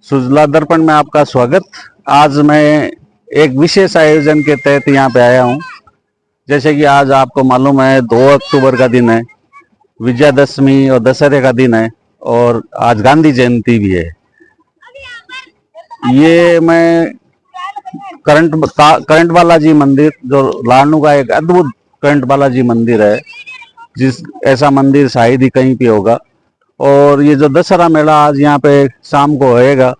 सुजला दर्पण में आपका स्वागत। आज मैं एक विशेष आयोजन के तहत यहाँ पे आया हूँ। जैसे कि आज आपको मालूम है 2 अक्टूबर का दिन है, विजयादशमी और दशहरे का दिन है और आज गांधी जयंती भी है। ये मैं करंट बालाजी मंदिर, जो लाडनू का एक अद्भुत करंट बालाजी मंदिर है, जिस ऐसा मंदिर शायद ही कहीं पे होगा। और ये जो दशहरा मेला आज यहाँ पे शाम को होएगा,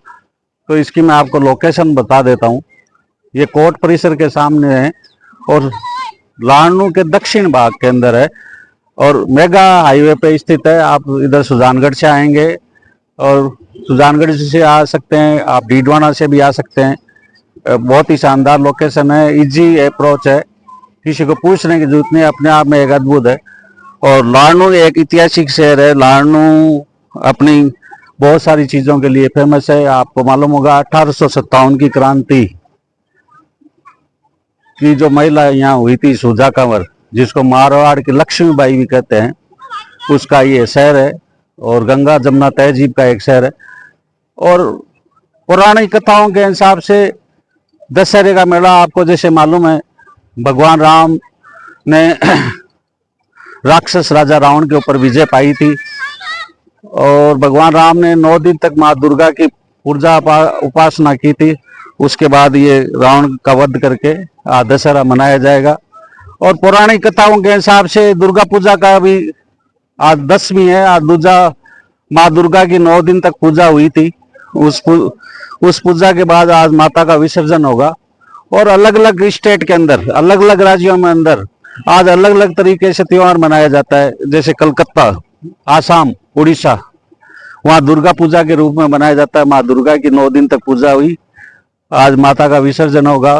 तो इसकी मैं आपको लोकेशन बता देता हूँ। ये कोर्ट परिसर के सामने है और लाडनू के दक्षिण भाग के अंदर है और मेगा हाईवे पे स्थित है। आप इधर सुजानगढ़ से आएंगे और सुजानगढ़ से आ सकते हैं, आप डीडवाना से भी आ सकते हैं। बहुत ही शानदार लोकेशन है, इजी अप्रोच है, किसी को पूछने की जरूरत नहीं, अपने आप में एक अद्भुत है। और लाडनू एक ऐतिहासिक शहर है। लाडनू अपनी बहुत सारी चीजों के लिए फेमस है। आपको मालूम होगा 1857 की क्रांति की जो महिला यहाँ हुई थी, सुजा कंवर, जिसको मारवाड़ की लक्ष्मीबाई भी कहते हैं, उसका ये शहर है और गंगा जमुना तहजीब का एक शहर है। और पौराणिक कथाओं के हिसाब से दशहरे का मेला आपको जैसे मालूम है, भगवान राम ने राक्षस राजा रावण के ऊपर विजय पाई थी और भगवान राम ने 9 दिन तक माँ दुर्गा की पूजा उपासना की थी। उसके बाद ये रावण का वध करके आज दशहरा मनाया जाएगा। और पौराणिक कथाओं के हिसाब से दुर्गा पूजा का भी आज 10वीं है। आज माँ दुर्गा की 9 दिन तक पूजा हुई थी। उस पूजा के बाद आज माता का विसर्जन होगा। और अलग अलग स्टेट के अंदर, अलग अलग राज्यों में अंदर आज अलग अलग तरीके से त्योहार मनाया जाता है। जैसे कलकत्ता, आसाम, उड़ीसा, वहाँ दुर्गा पूजा के रूप में मनाया जाता है। माँ दुर्गा की 9 दिन तक पूजा हुई, आज माता का विसर्जन होगा।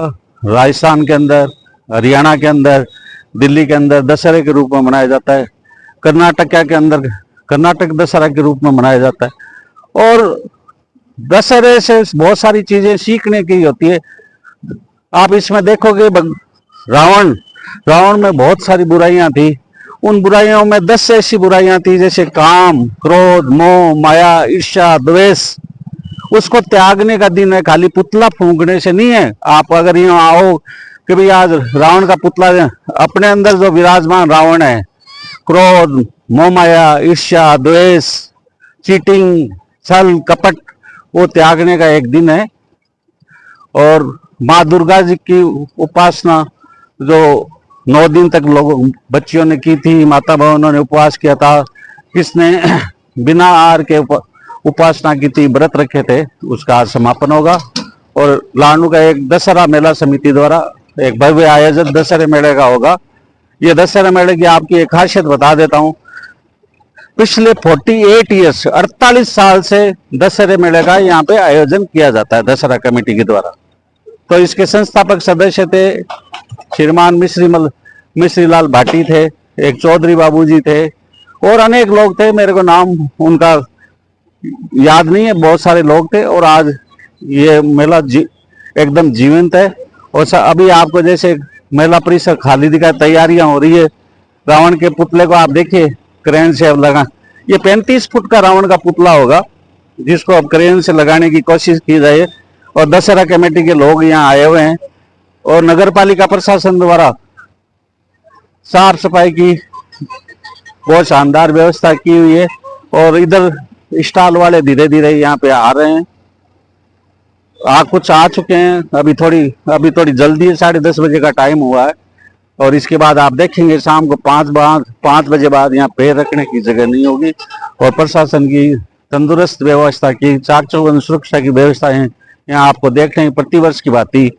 राजस्थान के अंदर, हरियाणा के अंदर, दिल्ली के अंदर दशहरे के रूप में मनाया जाता है। कर्नाटक के अंदर कर्नाटक दशहरा के रूप में मनाया जाता है। और दशहरे से बहुत सारी चीजें सीखने की होती है। आप इसमें देखोगे रावण में बहुत सारी बुराइयां थी। उन बुराइयों में 10 ऐसी बुराइयां थी, जैसे काम, क्रोध, मोह, माया, ईर्ष्या, द्वेष। उसको त्यागने का दिन है, खाली पुतला फूंकने से नहीं है। आप अगर यूं आओ कि भाई आज रावण का पुतला, अपने अंदर जो विराजमान रावण है, क्रोध, मोह, माया, ईर्ष्या, द्वेष, चीटिंग, छल, कपट, वो त्यागने का एक दिन है। और माँ दुर्गा जी की उपासना जो 9 दिन तक लोगों बच्चियों ने की थी, माता बहनों ने उपवास किया था, किसने बिना आहार के उपासना की थी, व्रत रखे थे, उसका आज समापन होगा। और लाडनू का एक दशहरा मेला समिति द्वारा एक भव्य आयोजन दशहरे मेले का होगा। ये दशहरा मेले की आपकी एक खासियत बता देता हूँ। पिछले 48 ईयर्स, 48 साल से दशहरे मेले का यहाँ पे आयोजन किया जाता है दशहरा कमेटी के द्वारा। तो इसके संस्थापक सदस्य थे श्रीमान मिश्री लाल भाटी थे, एक चौधरी बाबूजी थे और अनेक लोग थे। मेरे को नाम उनका याद नहीं है, बहुत सारे लोग थे। और आज ये मेला एकदम जीवंत है। और अभी आपको जैसे मेला परिसर खाली दिखा, तैयारियां हो रही है। रावण के पुतले को आप देखिए, क्रेन से अब लगा, ये 35 फुट का रावण का पुतला होगा, जिसको अब क्रेन से लगाने की कोशिश की जाए। और दशहरा कमेटी के लोग यहाँ आए हुए हैं और नगर पालिका प्रशासन द्वारा साफ सफाई की बहुत शानदार व्यवस्था की हुई है। और इधर स्टॉल वाले धीरे धीरे यहाँ पे आ रहे हैं, कुछ आ चुके हैं। अभी थोड़ी जल्दी है, 10:30 बजे का टाइम हुआ है। और इसके बाद आप देखेंगे शाम को 5 बजे बाद यहाँ पैर रखने की जगह नहीं होगी। और प्रशासन की तंदुरुस्त व्यवस्था की, चाक चौबंद सुरक्षा की व्यवस्था है यहाँ आपको देखने प्रतिवर्ष की बात ही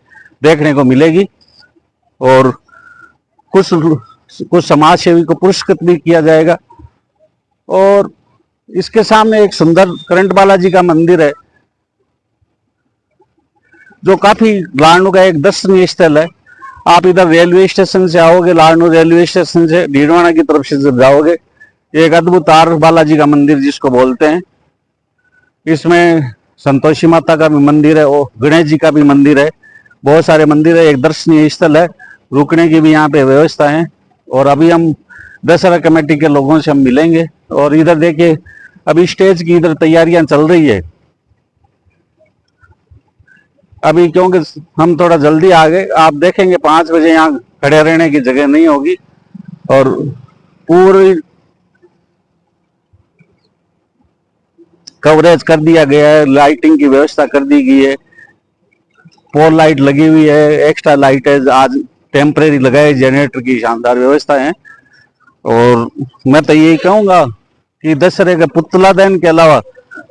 देखने को मिलेगी। और कुछ समाज सेवी को पुरस्कृत भी किया जाएगा। और इसके सामने एक सुंदर करंट बालाजी का मंदिर है, जो काफी लाडनू का एक दर्शनीय स्थल है। आप इधर रेलवे स्टेशन से आओगे, लाडनू रेलवे स्टेशन से डीडवाना की तरफ से जब जाओगे, एक अद्भुत आर बालाजी का मंदिर जिसको बोलते हैं। इसमें संतोषी माता का भी मंदिर है और गणेश जी का भी मंदिर है, बहुत सारे मंदिर है। एक दर्शनीय स्थल है, रुकने की भी यहाँ पे व्यवस्था है। और अभी हम दशहरा कमेटी के लोगों से हम मिलेंगे। और इधर देखिए, अभी स्टेज की इधर तैयारियां चल रही है। अभी क्योंकि हम थोड़ा जल्दी आ गए, आप देखेंगे 5 बजे यहाँ खड़े रहने की जगह नहीं होगी और पूरी कवरेज कर दिया गया है, लाइटिंग की व्यवस्था कर दी गई है, पोल लाइट लगी हुई है, एक्स्ट्रा लाइट है, आज टेम्परेरी लगाए, जनरेटर की शानदार व्यवस्था है। और मैं तो यही कहूंगा कि दशहरे के पुतला दहन के अलावा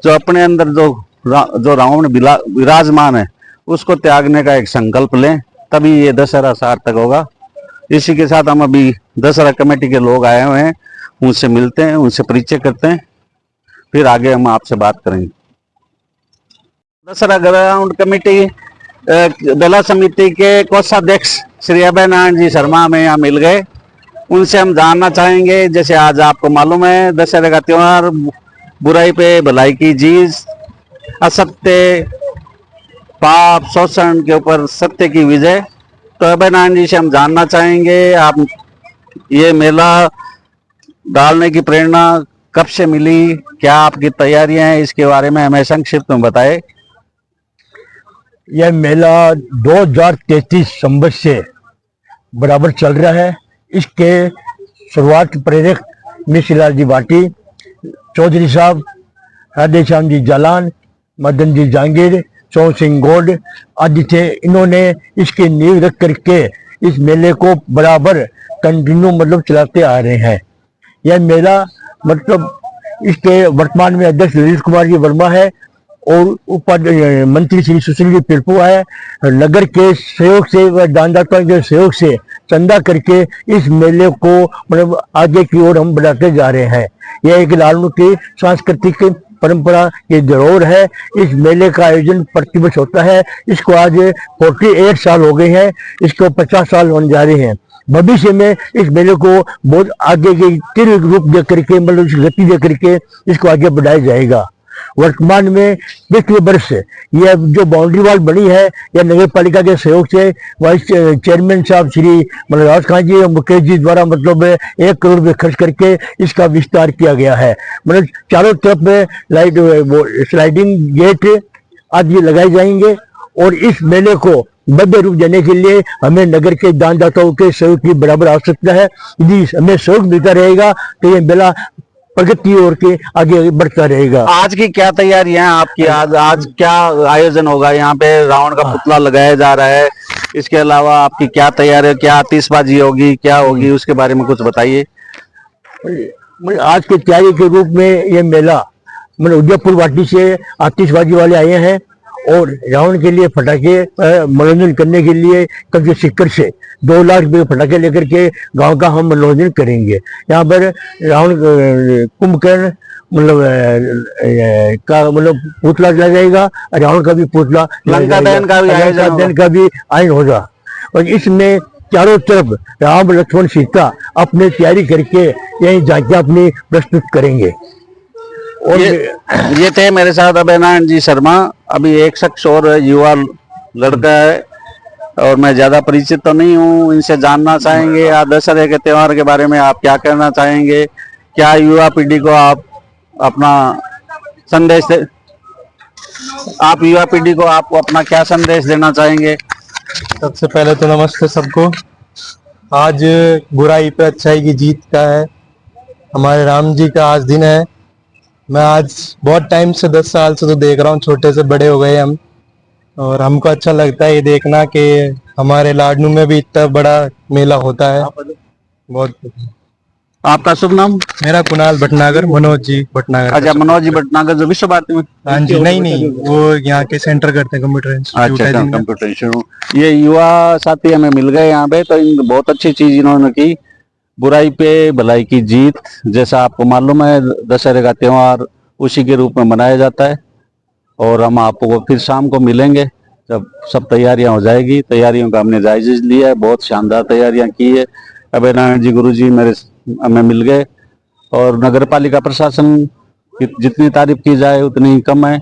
जो अपने अंदर जो रावण विराजमान है उसको त्यागने का एक संकल्प लें, तभी ये दशहरा सार्थक होगा। इसी के साथ हम अभी दशहरा कमेटी के लोग आए हुए हैं, उनसे मिलते हैं, उनसे परिचय करते हैं, फिर आगे हम आपसे बात करेंगे। दशहरा ग्राउंड कमेटी बेला समिति के कोषाध्यक्ष श्री अभय नारायण जी शर्मा हमें यहाँ मिल गए। उनसे हम जानना चाहेंगे, जैसे आज आपको मालूम है दशहरे का त्योहार, बुराई पे भलाई की जीत, असत्य पाप शोषण के ऊपर सत्य की विजय। तो अभय नारायण जी से हम जानना चाहेंगे, आप ये मेला डालने की प्रेरणा कब से मिली, क्या आपकी तैयारियां हैं, इसके बारे में हमें संक्षिप्त में बताएं। यह मेला 2033 संवत से बराबर चल रहा है। इसके शुरुआत प्रेरक मिश्रलाल जी भाटी, चौधरी साहब, राधे श्याम जी जालान, मदन जी जहांगीर, चौन सिंह गौड आदि थे। इन्होंने इसकी नींव रख करके इस मेले को बराबर कंटिन्यू मतलब चलाते आ रहे हैं। यह मेला मतलब इसके वर्तमान में अध्यक्ष ललित कुमार जी वर्मा है और उपाध्यक्ष मंत्री श्री सुशील जी पिरपू है। नगर के सहयोग से व दानदाताओं के सहयोग से चंदा करके इस मेले को मतलब आगे की ओर हम बढ़ाते जा रहे हैं। यह एक लालनू की सांस्कृतिक परंपरा की धरोहर है। इस मेले का आयोजन प्रतिवर्ष होता है। इसको आज 48 साल हो गए हैं, इसको 50 साल होने जा रहे हैं। भविष्य में इस मेले को बहुत आगे के तीव्र रूप दे करके मतलब गति दे करके इसको आगे बढ़ाया जाएगा। वर्तमान में पिछले वर्ष यह जो बाउंड्री वॉल बनी है, यह नगर पालिका के सहयोग से वाइस चेयरमैन साहब श्री मनोज खान जी और मुकेश जी द्वारा मतलब 1 करोड़ रुपये खर्च करके इसका विस्तार किया गया है। मतलब चारों तरफ लाइट स्लाइडिंग गेट आदि लगाए जाएंगे और इस मेले को भव्य रूप देने के लिए हमें नगर के दानदाताओं के सहयोग की बराबर आवश्यकता है। यदि हमें सहयोग मिलता रहेगा तो ये मेला प्रगति और के आगे बढ़ता रहेगा। आज की क्या तैयारियां हैं आपकी? आज क्या आयोजन होगा? यहाँ पे रावण का पुतला लगाया जा रहा है, इसके अलावा आपकी क्या तैयारी है? क्या आतिशबाजी होगी, क्या होगी, उसके बारे में कुछ बताइए। आज की तैयारी के रूप में ये मेला मतलब उदयपुर वाटी से आतिशबाजी वाले आए हैं और रावण के लिए पटाखे मनोरंजन करने के लिए कब्जे सिक्कर से 2 लाख रुपये पटाखे लेकर के गांव का हम मनोरंजन करेंगे। यहाँ पर रावण कुंभकर्ण मतलब का मतलब पुतला चला जाएगा, रावण का भी पुतला, लंका दहन का भी आयोजन होगा। और इसमें चारों तरफ राम लक्ष्मण सीता अपने तैयारी करके यही झांकियां अपनी प्रस्तुत करेंगे। और ये थे मेरे साथ अभय नारायण जी शर्मा। अभी एक शख्स और युवा लड़का है और मैं ज्यादा परिचित तो नहीं हूँ, इनसे जानना चाहेंगे आज दशहरे के त्योहार के बारे में आप क्या कहना चाहेंगे, क्या युवा पीढ़ी को आप अपना संदेश अपना क्या संदेश देना चाहेंगे? सबसे पहले तो नमस्ते सबको। आज बुराई पे अच्छाई की जीत का है, हमारे राम जी का आज दिन है। मैं आज बहुत टाइम से 10 साल से तो देख रहा हूँ, छोटे से बड़े हो गए हम, और हमको अच्छा लगता है ये देखना कि हमारे लाडनू में भी इतना बड़ा मेला होता है। बहुत। आपका शुभ नाम? मेरा कुणाल भटनागर, मनोज जी भटनागर। अच्छा, मनोज जी भटनागर जो विश्व भारती में? हाँ जी। नहीं, वो यहाँ के सेंटर करते हैं, कंप्यूटर इंस्टीट्यूट। अच्छा, कंप्यूटर इंस्टीट्यूट। ये युवा साथी हमें मिल गए यहाँ पे, तो इन बहुत अच्छी चीज इन्होंने की, बुराई पे भलाई की जीत। जैसा आपको मालूम है दशहरे का त्योहार उसी के रूप में मनाया जाता है और हम आपको फिर शाम को मिलेंगे जब सब तैयारियां हो जाएगी। तैयारियों का हमने जायजा लिया है, बहुत शानदार तैयारियां की है। अभय नारायण जी गुरु जी हमें मिल गए और नगर पालिका प्रशासन की जितनी तारीफ की जाए उतनी कम है।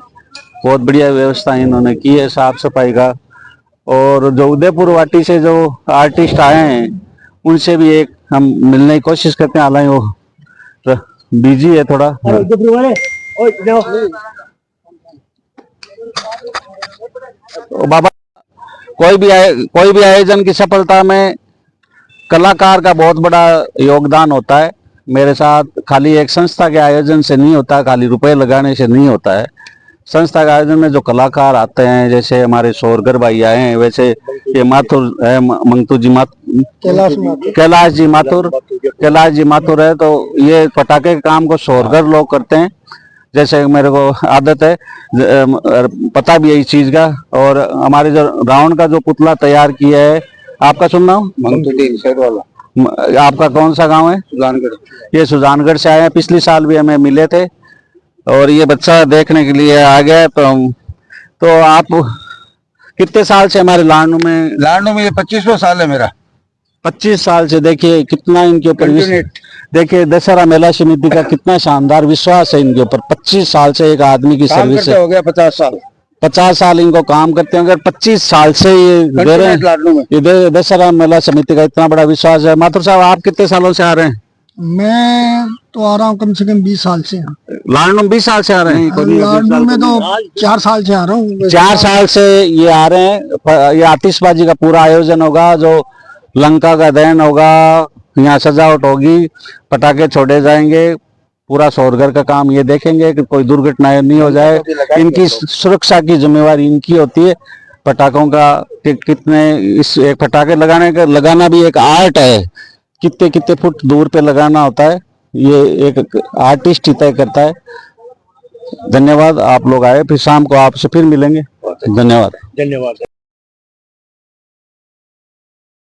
बहुत बढ़िया व्यवस्था इन्होंने की है साफ सफाई का। और जो उदयपुर वाटी से जो आर्टिस्ट आए हैं उनसे भी एक हम मिलने की कोशिश करते हैं, हालांकि वो बिजी है थोड़ा। बाबा कोई भी आयोजन की सफलता में कलाकार का बहुत बड़ा योगदान होता है। मेरे साथ खाली एक संस्था के आयोजन से नहीं होता, खाली रुपए लगाने से नहीं होता है। संस्था के आयोजन में जो कलाकार आते हैं, जैसे हमारे शोरगर भाई आए हैं, वैसे ये माथुर है, मंगतू जी कैलाश जी माथुर है। तो ये पटाखे के काम को शोरगर लोग करते हैं, जैसे मेरे को आदत है, पता भी है इस चीज का। और हमारे जो रावण का जो पुतला तैयार किया है, आपका सुन रहा हूँ, मंगतुद्दीन शेर वाला। आपका कौन सा गांव है? सुजानगढ़। ये सुजानगढ़ से आए हैं, पिछले साल भी हमें मिले थे और ये बच्चा देखने के लिए आ गया। तो आप कितने साल से हमारे लाडनू में? ये 25वां साल है मेरा। 25 साल से। देखिए कितना इनके ऊपर देखिए दशहरा मेला समिति का कितना शानदार विश्वास है इनके ऊपर। 25 साल से एक आदमी की सर्विस हो गया 50 साल। 50 साल इनको काम करते हैं। अगर 25 साल से ये दे रहे हैं, ये दशहरा मेला समिति का इतना बड़ा विश्वास है। माथुर साहब, आप कितने सालों से आ रहे हैं? मैं तो आ रहा हूँ कम से कम 20 साल से। लाडनू में 20 साल से आ रहे हैं? लाडनू में तो 4 साल से आ रहा हूँ। 4 साल से ये आ रहे हैं। ये आतिशबाजी का पूरा आयोजन होगा, जो लंका का दहन होगा, यहाँ सजावट होगी, पटाखे छोड़े जाएंगे, पूरा शोरगर का काम ये देखेंगे कि कोई दुर्घटना नहीं हो जाए। इनकी सुरक्षा की जिम्मेवारी इनकी होती है। पटाखों का कितने, इस एक पटाखे लगाना भी एक आर्ट है। कितने फुट दूर पे लगाना होता है, ये एक आर्टिस्ट ही तय करता है। धन्यवाद, आप लोग आए, फिर शाम को आपसे फिर मिलेंगे। धन्यवाद।